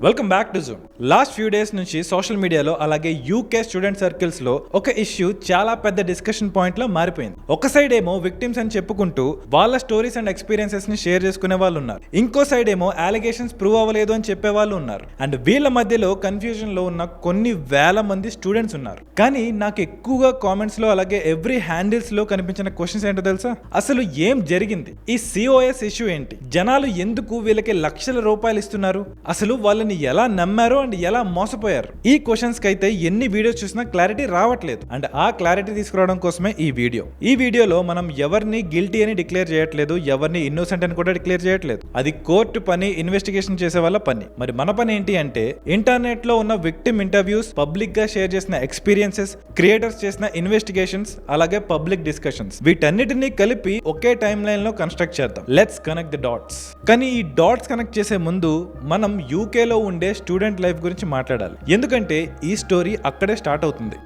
Welcome back to Zoom. Last few days నుంచి social మీడియాలో అలాగే యూకే స్టూడెంట్ సర్కిల్స్ లో ఒక ఇష్యూ చాలా పెద్ద డిస్కషన్ పాయింట్ లో మారిపోయింది. ఒక సైడ్ ఏమో విక్టిమ్స్ అని చెప్పుకుంటూ వాళ్ళ స్టోరీస్ అండ్ ఎక్స్పీరియన్సెస్ ని షేర్ చేసుకునే వాళ్ళు ఉన్నారు. ఇంకో సైడ్ ఏమో అలిగేషన్స్ ప్రూవ్ అవ్వలేదు అని చెప్పే వాళ్ళు ఉన్నారు. అండ్ వీళ్ళ మధ్యలో కన్ఫ్యూజన్ లో ఉన్న కొన్ని వేల మంది స్టూడెంట్స్ ఉన్నారు. కానీ నాకు ఎక్కువగా కామెంట్స్ లో అలాగే ఎవ్రీ హ్యాండిల్స్ లో కనిపించిన క్వశ్చన్స్ ఏంటో తెలుసా? అసలు ఏం జరిగింది? ఈ COS ఇష్యూ ఏంటి? జనాలు ఎందుకు వీళ్ళకి లక్షల రూపాయలు ఇస్తున్నారు? అసలు వాళ్ళని ఎలా నమ్మారు అండ్ ఎలా మోసపోయారు? ఈ క్వశ్చన్స్ కి అయితే ఎన్ని వీడియోస్ చూసినా క్లారిటీ రావట్లేదు. అండ్ ఆ క్లారిటీ తీసుకురావడం కోసమే ఈ వీడియోలో మనం ఎవరిని గిల్టీ అని డిక్లేర్ చేయట్లేదు, ఎవరిని ఇన్నోసెంట్ అని కూడా డిక్లేర్ చేయట్లేదు. అది కోర్టు పని, ఇన్వెస్టిగేషన్ చేసే వాళ్ళ పని. మరి మన పని ఏంటి అంటే ఇంటర్నెట్ లో ఉన్న విక్టిమ్ ఇంటర్వ్యూస్, పబ్లిక్ గా షేర్ చేసిన ఎక్స్పీరియన్సెస్, క్రియేటర్స్ చేసిన ఇన్వెస్టిగేషన్స్, అలాగే పబ్లిక్ డిస్కషన్స్, వీటన్నిటిని కలిపి ఒకే టైం లైన్ లో కన్స్ట్రక్ట్ చేద్దాం. Let's connect the dots. కానీ ఈ డాట్స్ కనెక్ట్ చేసే ముందు మనం యూకేలో ఉండే స్టూడెంట్ లైఫ్ గురించి మాట్లాడాలి. ఎందుకంటే ఈ స్టోరీ అక్కడే స్టార్ట్ అవుతుంది.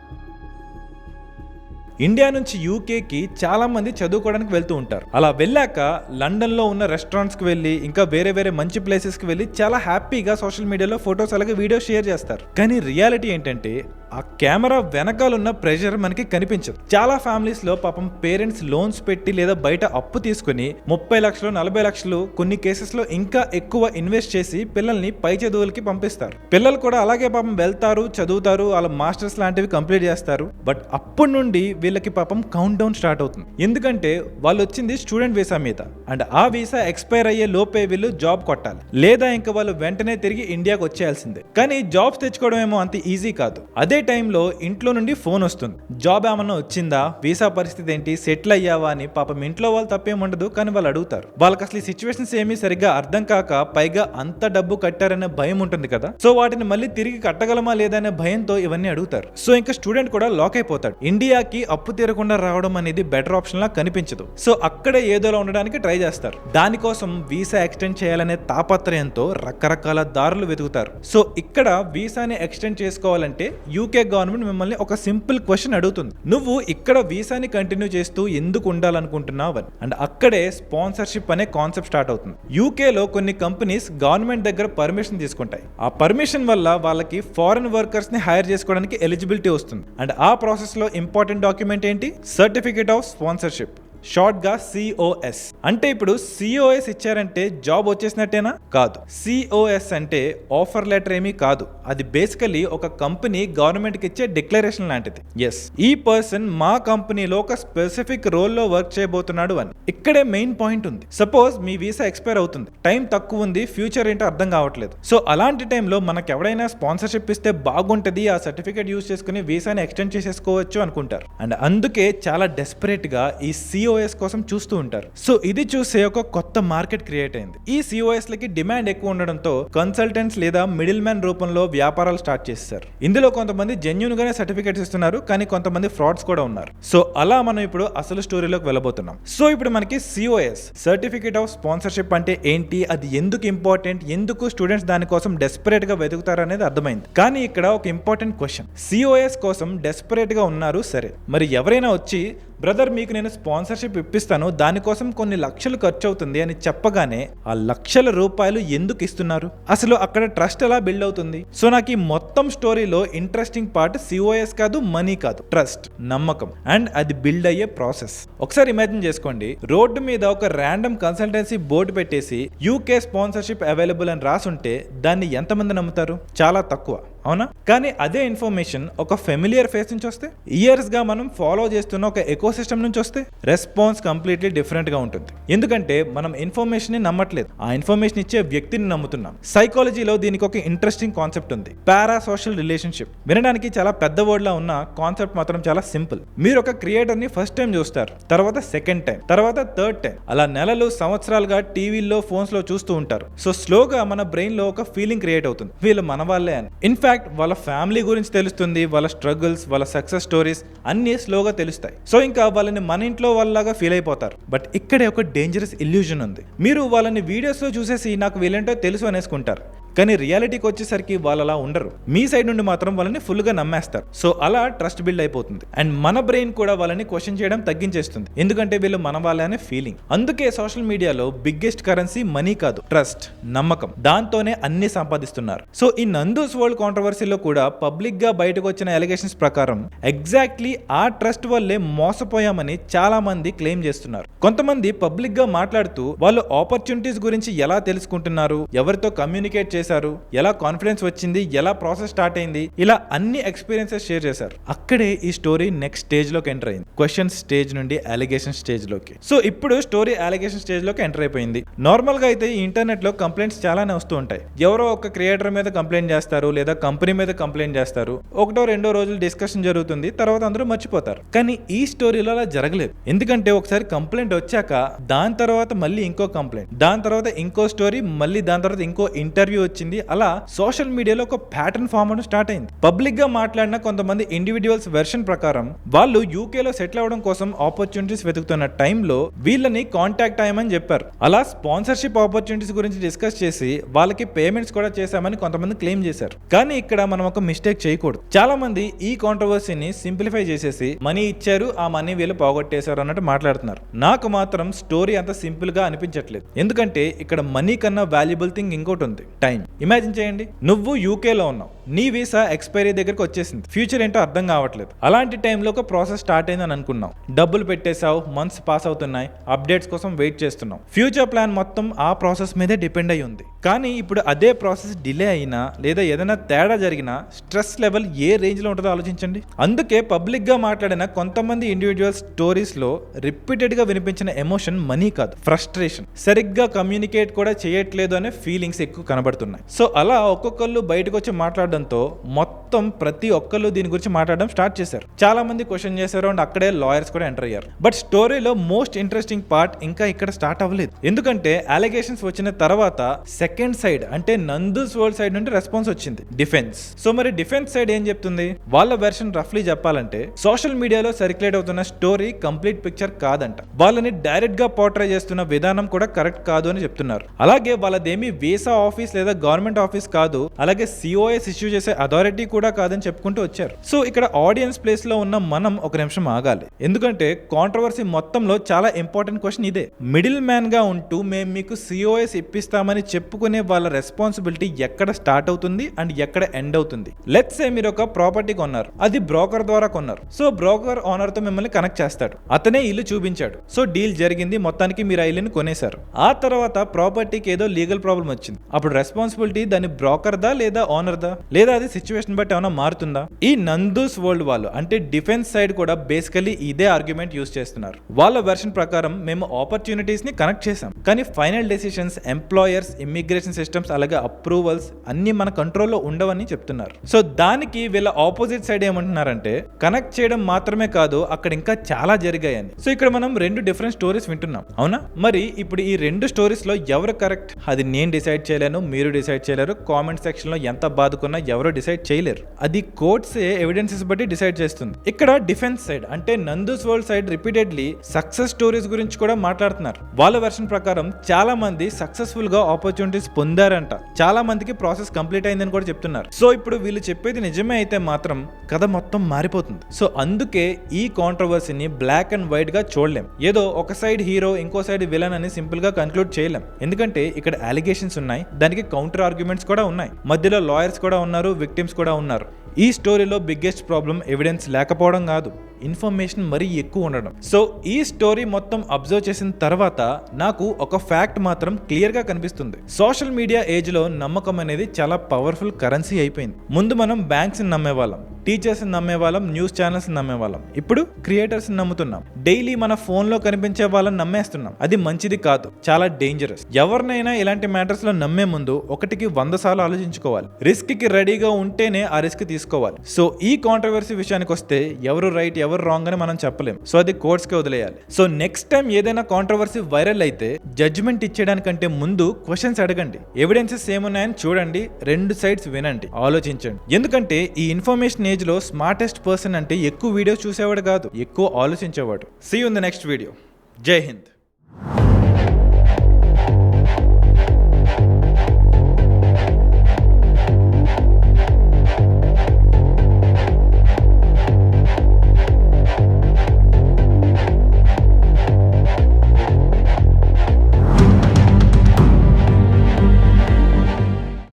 ఇండియా నుంచి యూకేకి చాలా మంది చదువుకోవడానికి వెళ్తూ ఉంటారు. అలా వెళ్ళాక లండన్ లో ఉన్న రెస్టారెంట్స్ కి వెళ్ళి ఇంకా వేరే మంచి ప్లేసెస్ కి వెళ్ళి చాలా హ్యాపీగా సోషల్ మీడియాలో ఫొటోస్ అలాగే వీడియోస్ షేర్ చేస్తారు. కానీ రియాలిటీ ఏంటంటే ఆ కెమెరా వెనకాల ఉన్న ప్రెషర్ మనకి కనిపించదు. చాలా ఫ్యామిలీస్ లో పాపం పేరెంట్స్ లోన్స్ పెట్టి లేదా బయట అప్పు తీసుకుని 30 లక్షలు 40 లక్షలు కొన్ని కేసెస్ లో ఇంకా ఎక్కువ ఇన్వెస్ట్ చేసి పిల్లల్ని పై చదువులకి పంపిస్తారు. పిల్లలు కూడా అలాగే పాపం వెళ్తారు, చదువుతారు, వాళ్ళ మాస్టర్స్ లాంటివి కంప్లీట్ చేస్తారు. బట్ అప్పటి నుండి వీళ్ళకి పాపం కౌంట్ డౌన్ స్టార్ట్ అవుతుంది. ఎందుకంటే వాళ్ళు వచ్చింది స్టూడెంట్ వీసా మీద. అండ్ ఆ వీసా ఎక్స్పైర్ అయ్యే లోపే వీళ్ళు జాబ్ కొట్టాలి, లేదా ఇంకా వాళ్ళు వెంటనే తిరిగి ఇండియాకి వచ్చేయాల్సిందే. కానీ జాబ్స్ తెచ్చుకోవడం ఏమో అంత ఈజీ కాదు. అదే టైంలో ఇంట్లో నుండి ఫోన్ వస్తుంది, జాబ్ ఏమన్నా వచ్చిందా, వీసా పరిస్థితి ఏంటి, సెటిల్ అయ్యావా అని. పాపం ఇంట్లో వాళ్ళు తప్పేముండదు, కానీ వాళ్ళు అడుగుతారు. వాళ్ళకి అసలు ఈ సిచ్యువేషన్స్ ఏమీ సరిగ్గా అర్థం కాక పైగా అంత డబ్బు కట్టారనే భయం ఉంటుంది కదా. సో వాటిని మళ్ళీ తిరిగి కట్టగలమా లేదనే భయంతో ఇవన్నీ అడుగుతారు. సో ఇంకా స్టూడెంట్ కూడా లాక్ అయిపోతాడు. ఇండియాకి అప్పు తీరకుండా రావడం అనేది బెటర్ ఆప్షన్ లా కనిపించదు. సో అక్కడే ఏదోలా ఉండడానికి ట్రై చేస్తారు. దానికోసం వీసా ఎక్స్టెండ్ చేయాలనే తాపత్రయంతో రకరకాల దారులు వెతుకుతారు. సో ఇక్కడ వీసాని ఎక్స్టెండ్ చేసుకోవాలంటే యూకే గవర్నమెంట్ మిమ్మల్ని ఒక సింపుల్ క్వశ్చన్ అడుగుతుంది. నువ్వు ఇక్కడ వీసాని కంటిన్యూ చేస్తూ ఎందుకు ఉండాలనుకుంటున్నావు అని. అండ్ అక్కడే స్పాన్సర్షిప్ అనే కాన్సెప్ట్ స్టార్ట్ అవుతుంది. యూకేలో కొన్ని కంపెనీస్ గవర్నమెంట్ దగ్గర పర్మిషన్ తీసుకుంటాయి. ఆ పర్మిషన్ వల్ల వాళ్ళకి ఫారెన్ వర్కర్స్ ని హైర్ చేసుకోవడానికి ఎలిజిబిలిటీ వస్తుంది. అండ్ ఆ ప్రాసెస్ లో ఇంపార్టెంట్ డాక్యుమెంట్ ఏంటి? సర్టిఫికేట్ ఆఫ్ స్పాన్సర్షిప్, షార్ట్ గా COS. అంటే ఇప్పుడు COS ఇచ్చారంటే జాబ్ వచ్చేసినట్టేనా? కాదు. COS అంటే ఆఫర్ లెటర్ ఏమీ కాదు. అది బేసికలీ ఒక కంపెనీ గవర్నమెంట్ కి ఇచ్చే డిక్లరేషన్ లాంటిది. ఎస్, ఈ పర్సన్ మా కంపెనీలో ఒక స్పెసిఫిక్ రోల్ లో వర్క్ చేయబోతున్నాడు అని. ఇక్కడే మెయిన్ పాయింట్ ఉంది. సపోజ్ మీ వీసా ఎక్స్పైర్ అవుతుంది, టైం తక్కువ ఉంది, ఫ్యూచర్ ఏంటో అర్థం కావట్లేదు. సో అలాంటి టైంలో మనకు ఎవడైనా స్పాన్సర్షిప్ ఇస్తే బాగుంటది, ఆ సర్టిఫికేట్ యూజ్ చేసుకుని వీసాని ఎక్స్టెండ్ చేసేసుకోవచ్చు అనుకుంటారు. అండ్ అందుకే చాలా డెస్పరేట్ గా ఈ COS కోసం చూస్తూ ఉంటారు. సో ఇది చూసే ఒక కొత్త మార్కెట్ క్రియేట్ అయింది. ఈ COS లకి డిమాండ్ ఎక్కువ ఉండడంతో కన్సల్టెంట్స్ లేదా మిడిల్ మ్యాన్ రూపంలో వ్యాపారాలు స్టార్ట్ చేశారు. ఇందులో కొంతమంది జెన్యూన్ గానే సర్టిఫికేట్స్ ఇస్తున్నారు, కానీ కొంతమంది ఫ్రాడ్స్ కూడా ఉన్నారు. సో అలా మనం ఇప్పుడు అసలు స్టోరీలోకి వెళ్ళబోతున్నాం. సో ఇప్పుడు మనకి COS, సర్టిఫికేట్ ఆఫ్ స్పాన్సర్షిప్ అంటే ఏంటి, అది ఎందుకు ఇంపార్టెంట్, ఎందుకు స్టూడెంట్స్ దానికోసం డెస్పరేట్ గా వెతుకుతారు అనేది అర్థమైంది. కానీ ఇక్కడ ఒక ఇంపార్టెంట్ క్వశ్చన్. COS కోసం డెస్పరేట్ గా ఉన్నారు, సరే, మరి ఎవరైనా వచ్చి బ్రదర్ మీకు నేను స్పాన్సర్షిప్ ఇప్పిస్తాను, దానికోసం కొన్ని లక్షలు ఖర్చు అవుతుంది అని చెప్పగానే ఆ లక్షల రూపాయలు ఎందుకు ఇస్తున్నారు? అసలు అక్కడ ట్రస్ట్ ఎలా బిల్డ్ అవుతుంది? సో నాకు ఈ మొత్తం స్టోరీలో ఇంట్రెస్టింగ్ పార్ట్ COS కాదు, మనీ కాదు, ట్రస్ట్, నమ్మకం. అండ్ అది బిల్డ్ అయ్యే ప్రాసెస్. ఒకసారి ఇమాజిన్ చేసుకోండి, రోడ్డు మీద ఒక ర్యాండమ్ కన్సల్టెన్సీ బోర్డు పెట్టేసి యూకే స్పాన్సర్షిప్ అవైలబుల్ అని రాసుంటే దాన్ని ఎంతమంది నమ్ముతారు? చాలా తక్కువ, అవునా? కానీ అదే ఇన్ఫర్మేషన్ ఒక ఫెమిలియర్ ఫేస్ నుంచి వస్తే, ఇయర్స్ గా మనం ఫాలో చేస్తున్న ఒక ఎకోసిస్టమ్ నుంచి వస్తే, రెస్పాన్స్ కంప్లీట్లీ డిఫరెంట్ గా ఉంటుంది. ఎందుకంటే మనం ఇన్ఫర్మేషన్ ని నమ్మట్లేదు, ఆ ఇన్ఫర్మేషన్ ఇచ్చే వ్యక్తిని నమ్ముతున్నాం. సైకాలజీలో దీనికి ఒక ఇంట్రెస్టింగ్ కాన్సెప్ట్ ఉంది, పారా సోషల్ రిలేషన్షిప్. వినడానికి చాలా పెద్ద వర్డ్ లా ఉన్న కాన్సెప్ట్ మాత్రం చాలా సింపుల్. మీరు ఒక క్రియేటర్ ని ఫస్ట్ టైం చూస్తారు, తర్వాత సెకండ్ టైం, తర్వాత థర్డ్ టైం, అలా నెలలు సంవత్సరాలుగా టీవీల్లో ఫోన్స్ లో చూస్తూ ఉంటారు. సో స్లోగా మన బ్రెయిన్ లో ఒక ఫీలింగ్ క్రియేట్ అవుతుంది, వీళ్ళు మన వాళ్ళే అని. ఇన్ఫాక్ట్ వాళ్ళ ఫ్యామిలీ గురించి తెలుస్తుంది, వాళ్ళ స్ట్రగుల్స్, వాళ్ళ సక్సెస్ స్టోరీస్ అన్ని స్లోగా తెలుస్తాయి. సో ఇంకా వాళ్ళని మన ఇంట్లో వాళ్ళలాగా ఫీల్ అయిపోతారు. బట్ ఇక్కడే ఒక డేంజరస్ ఇల్యూజన్ ఉంది. మీరు వాళ్ళని వీడియోస్ లో చూసేసి నాకు వీళ్ళంటో తెలుసు అనేసుకుంటారు, కానీ రియాలిటీకి వచ్చేసరికి వాళ్ళు అలా ఉండరు. మీ సైడ్ నుండి మాత్రం వాళ్ళని ఫుల్ గా నమ్మేస్తారు. సో అలా ట్రస్ట్ బిల్డ్ అయిపోతుంది. అండ్ మన బ్రెయిన్ కూడా వాళ్ళని క్వశ్చన్ చేయడం తగ్గించేస్తుంది, ఎందుకంటే వీళ్ళు మన వాళ్ళే అనే ఫీలింగ్. అందుకే సోషల్ మీడియాలో బిగ్గెస్ట్ కరెన్సీ మనీ కాదు, ట్రస్ట్, నమ్మకం. దాంతోనే అన్ని సంపాదిస్తున్నారు. సో ఈ నందూస్ వరల్డ్ కాంట్రవర్సీలో కూడా పబ్లిక్ గా బయటకు వచ్చిన అలిగేషన్స్ ప్రకారం ఎగ్జాక్ట్లీ ఆ ట్రస్ట్ వల్లే మోసపోయామని చాలా మంది క్లెయిమ్ చేస్తున్నారు. కొంతమంది పబ్లిక్ గా మాట్లాడుతూ వాళ్ళు ఆపర్చునిటీస్ గురించి ఎలా తెలుసుకుంటున్నారు, ఎవరితో కమ్యూనికేట్ చేశారు, ఎలా కాన్ఫిడెన్స్ వచ్చింది, ఎలా ప్రాసెస్ స్టార్ట్ అయింది, ఇలా అన్ని ఎక్స్పీరియన్సెస్ షేర్ చేశారు. అక్కడే ఈ స్టోరీ నెక్స్ట్ స్టేజ్ లోకి ఎంటర్ అయింది. క్వశ్చన్ స్టేజ్ నుండి అలిగేషన్ స్టేజ్ లోకి. సో ఇప్పుడు స్టోరీ అలిగేషన్ స్టేజ్ లోకి ఎంటర్ అయిపోయింది. నార్మల్ గా అయితే ఈ ఇంటర్నెట్ లో కంప్లైంట్స్ చాలానే వస్తూ ఉంటాయి. ఎవరో ఒక క్రియేటర్ మీద కంప్లైంట్ చేస్తారు, లేదా కంపెనీ మీద కంప్లైంట్ చేస్తారు. ఒకటో రెండో రోజులు డిస్కషన్ జరుగుతుంది, తర్వాత అందరూ మర్చిపోతారు. కానీ ఈ స్టోరీలో అలా జరగలేదు. ఎందుకంటే ఒకసారి కంప్లైంట్ వచ్చాక దాని తర్వాత మళ్ళీ ఇంకో కంప్లైంట్, దాని తర్వాత ఇంకో స్టోరీ, మళ్ళీ దాని తర్వాత ఇంకో ఇంటర్వ్యూ వచ్చింది. అలా సోషల్ మీడియాలో ఒక ప్యాటర్న్ ఫామ్ అవడం స్టార్ట్ అయింది. పబ్లిక్ గా మాట్లాడిన కొంతమంది ఇండివిజువల్స్ వెర్షన్ ప్రకారం వాళ్ళు యూకేలో సెటిల్ అవ్వడం కోసం ఆపర్చునిటీస్ వెతుకుతున్న టైంలో వీళ్ళని కాంటాక్ట్ అయ్యామని చెప్పారు. అలా స్పాన్సర్షిప్ ఆపర్చునిటీస్ గురించి డిస్కస్ చేసి వాళ్ళకి పేమెంట్స్ కూడా చేశామని కొంతమంది క్లెయిమ్ చేశారు. కానీ ఇక్కడ మనం ఒక మిస్టేక్ చేయకూడదు. చాలా మంది ఈ కాంట్రవర్సీని సింప్లిఫై చేసేసి మనీ ఇచ్చారు, ఆ మనీ వీళ్ళు పోగొట్టేశారు అన్నట్టు మాట్లాడుతున్నారు. నాకు మాత్రం స్టోరీ అంత సింపుల్ గా అనిపించట్లేదు. ఎందుకంటే ఇక్కడ మనీ కన్నా వాల్యుబుల్ థింగ్ ఇంకోటి ఉంది, టైం. ఇమాజిన్ చేయండి, నువ్వు యూకేలో ఉన్నావు, నీ వీసా ఎక్స్పైరీ దగ్గరకు వచ్చేసింది, ఫ్యూచర్ ఏంటో అర్థం కావట్లేదు. అలాంటి టైంలో ఒక ప్రాసెస్ స్టార్ట్ అయిందని అనుకున్నావు, డబ్బులు పెట్టేశావు, మంత్స్ పాస్ అవుతున్నాయి, అప్డేట్స్ కోసం వెయిట్ చేస్తున్నావు. ఫ్యూచర్ ప్లాన్ మొత్తం ఆ ప్రాసెస్ మీదే డిపెండ్ అయి ఉంది. కానీ ఇప్పుడు అదే ప్రాసెస్ డిలే అయినా లేదా ఏదైనా తేడా జరిగినా స్ట్రెస్ లెవెల్ ఏ రేంజ్ లో ఉంటుందో ఆలోచించండి. అందుకే పబ్లిక్ గా మాట్లాడిన కొంతమంది ఇండివిజువల్ స్టోరీస్ లో రిపీటెడ్ గా వినిపించిన ఎమోషన్ మనీ కాదు, ఫ్రస్ట్రేషన్. సరిగ్గా కమ్యూనికేట్ కూడా చేయట్లేదు అనే ఫీలింగ్స్ ఎక్కువ కనబడుతున్నాయి. సో అలా ఒక్కొక్కళ్ళు బయటకు వచ్చి మాట్లాడడంతో మొత్తం ప్రతి ఒక్కళ్ళు దీని గురించి మాట్లాడడం స్టార్ట్ చేశారు. చాలా మంది క్వశ్చన్ చేశారు అండ్ అక్కడే లాయర్స్ కూడా ఎంటర్ అయ్యారు. బట్ స్టోరీలో మోస్ట్ ఇంట్రెస్టింగ్ పార్ట్ ఇంకా ఇక్కడ స్టార్ట్ అవ్వలేదు. ఎందుకంటే అలిగేషన్స్ వచ్చిన తర్వాత సెకండ్ సైడ్ అంటే నందూస్ వరల్డ్ సైడ్ నుండి రెస్పాన్స్ వచ్చింది, డిఫెన్స్. సో మరి డిఫెన్స్ సైడ్ ఏం చెప్తుంది? వాళ్ళ వెర్షన్ రఫ్లీ చెప్పాలంటే సోషల్ మీడియాలో సర్క్యులేట్ అవుతున్న స్టోరీ కంప్లీట్ పిక్చర్ కాదంట. వాళ్ళని డైరెక్ట్ గా పోర్ట్రే చేస్తున్న విధానం కూడా కరెక్ట్ కాదు అని చెప్తున్నారు. అలాగే వాళ్ళదేమి వీసా ఆఫీస్ లేదా గవర్నమెంట్ ఆఫీస్ కాదు, అలాగే సిఓఎస్ ఇష్యూ చేసే అథారిటీ కూడా కాదని చెప్పుకుంటూ వచ్చారు. సో ఇక్కడ ఆడియన్స్ ప్లేస్ లో ఉన్న మనం ఒక నిమిషం ఆగాలి. ఎందుకంటే కాంట్రవర్సీ మొత్తంలో చాలా ఇంపార్టెంట్ క్వశ్చన్ ఇదే. మిడిల్ మ్యాన్ గా ఉంటూ మేము మీకు సిఓఎస్ ఇప్పిస్తామని చెప్పుకునే వాళ్ళ రెస్పాన్సిబిలిటీ ఎక్కడ స్టార్ట్ అవుతుంది అండ్ ఎక్కడ ఎండ్ అవుతుంది? లెట్స్ సే మీరు ఒక ప్రాపర్టీ కొన్నారు, అది బ్రోకర్ ద్వారా కొన్నారు. సో బ్రోకర్ ఓనర్ తో మిమ్మల్ని కనెక్ట్ చేస్తాడు, అతనే ఇల్లు చూపించాడు. సో డీల్ జరిగింది, మొత్తానికి మీరు ఆ ఇల్లుని కొనేశారు. ఆ తర్వాత ప్రాపర్టీకి ఏదో లీగల్ ప్రాబ్లం వచ్చింది. అప్పుడు రెస్పాన్సిబిలిటీ దాని బ్రోకర్ దా లేదా ఓనర్ దా, లేదా అది సిచ్యువేషన్ బట్టి ఏమైనా మారుతుందా? ఈ నందూస్ వరల్డ్ వాళ్ళు అంటే డిఫెన్స్ సైడ్ కూడా బేసికలీ ఇదే ఆర్గ్యుమెంట్ యూస్ చేస్తున్నారు. వాళ్ళ వెర్షన్ ప్రకారం మేము ఆపర్చునిటీస్ ని కనెక్ట్ చేసాం, కానీ final decisions, employers, immigration systems, అలాగే అప్రూవల్స్ అన్ని మన కంట్రోల్లో ఉండవని చెప్తున్నారు. సో దానికి వీళ్ళ ఆపోజిట్ సైడ్ ఏమంటున్నారంటే కనెక్ట్ చేయడం మాత్రమే కాదు, అక్కడ ఇంకా చాలా జరిగాయని. సో ఇక్కడ మనం రెండు డిఫరెంట్ స్టోరీస్ వింటున్నాం, అవునా? మరి ఇప్పుడు ఈ రెండు స్టోరీస్ లో ఎవరు కరెక్ట్? అది నేను డిసైడ్ చేయలేను, మీరు డిసైడ్ చేయలేరు, కామెంట్ సెక్షన్ లో ఎంత బాదుకున్నా ఎవరు డిసైడ్ చేయలేరు. అది కోర్ట్సే ఎవిడెన్సెస్ బట్టి డిసైడ్ చేస్తుంది. ఇక్కడ డిఫెన్స్ సైడ్ అంటే Nandu's world side repeatedly success stories గురించి కూడా మాట్లాడుతున్నారు. వాళ్ళ వెర్షన్ ప్రకారం చాలా మంది సక్సెస్ఫుల్ గా ఆపర్చునిటీస్ పొందారంట, చాలా మందికి ప్రాసెస్ కంప్లీట్ అయిందని కూడా చెప్తున్నారు. సో ఇప్పుడు వీళ్ళు చెప్పేది నిజమే అయితే మాత్రం కథ మొత్తం మారిపోతుంది. సో అందుకే ఈ కాంట్రవర్సీని బ్లాక్ అండ్ వైట్ గా చూడలేం. ఏదో ఒక సైడ్ హీరో ఇంకో సైడ్ విలన్ అని సింపుల్ గా కన్క్లూడ్ చేయలేం. ఎందుకంటే ఇక్కడ అలిగేషన్స్ ఉన్నాయి, దానికి కౌంటర్ ఆర్గ్యుమెంట్స్ కూడా ఉన్నాయి, మధ్యలో లాయర్స్ కూడా ఉన్నారు, విక్టిమ్స్ కూడా ఉన్నారు. ఈ స్టోరీలో బిగ్గెస్ట్ ప్రాబ్లం ఎవిడెన్స్ లేకపోవడం కాదు, ఇన్ఫర్మేషన్ మరీ ఎక్కువ ఉండడం. సో ఈ స్టోరీ మొత్తం అబ్జర్వ్ చేసిన తర్వాత నాకు ఒక ఫ్యాక్ట్ మాత్రం క్లియర్ గా కనిపిస్తుంది. సోషల్ మీడియా ఏజ్ లో నమ్మకం అనేది చాలా పవర్ఫుల్ కరెన్సీ అయిపోయింది. ముందు మనం బ్యాంక్స్ ని నమ్మేవాళ్ళం, టీచర్స్ ని నమ్మేవాళ్ళం, న్యూస్ ఛానల్స్ ని నమ్మేవాళ్ళం. ఇప్పుడు క్రియేటర్స్ ని నమ్ముతున్నాం, డైలీ మన ఫోన్ లో కనిపించే వాళ్ళని నమ్మేస్తున్నాం. అది మంచిది కాదు, చాలా డేంజరస్. ఎవరినైనా ఇలాంటి మ్యాటర్స్ లో నమ్మే ముందు 1కి 100 సార్లు ఆలోచించుకోవాలి. రిస్క్ కి రెడీగా ఉంటేనే ఆ రిస్క్ తీసుకోవాలి. సో ఈ కాంట్రవర్సీ విషయానికి వస్తే ఎవరు రైట్ ఎవరు రాంగ్ అని మనం చెప్పలేం. సో అది కోర్ట్స్ కి వదిలేయాలి. సో నెక్స్ట్ టైం ఏదైనా కాంట్రవర్సీ వైరల్ అయితే జడ్జ్మెంట్ ఇచ్చేయడానికంటే ముందు క్వశ్చన్స్ అడగండి, ఎవిడెన్సెస్ ఏమున్నాయని చూడండి, రెండు సైడ్స్ వినండి, ఆలోచించండి. ఎందుకంటే ఈ ఇన్ఫర్మేషన్ ఏజ్ లో స్మార్టెస్ట్ పర్సన్ అంటే ఎక్కువ వీడియోస్ చూసేవాడు కాదు, ఎక్కువ ఆలోచించేవాడు. See you in the next video. జై హింద్.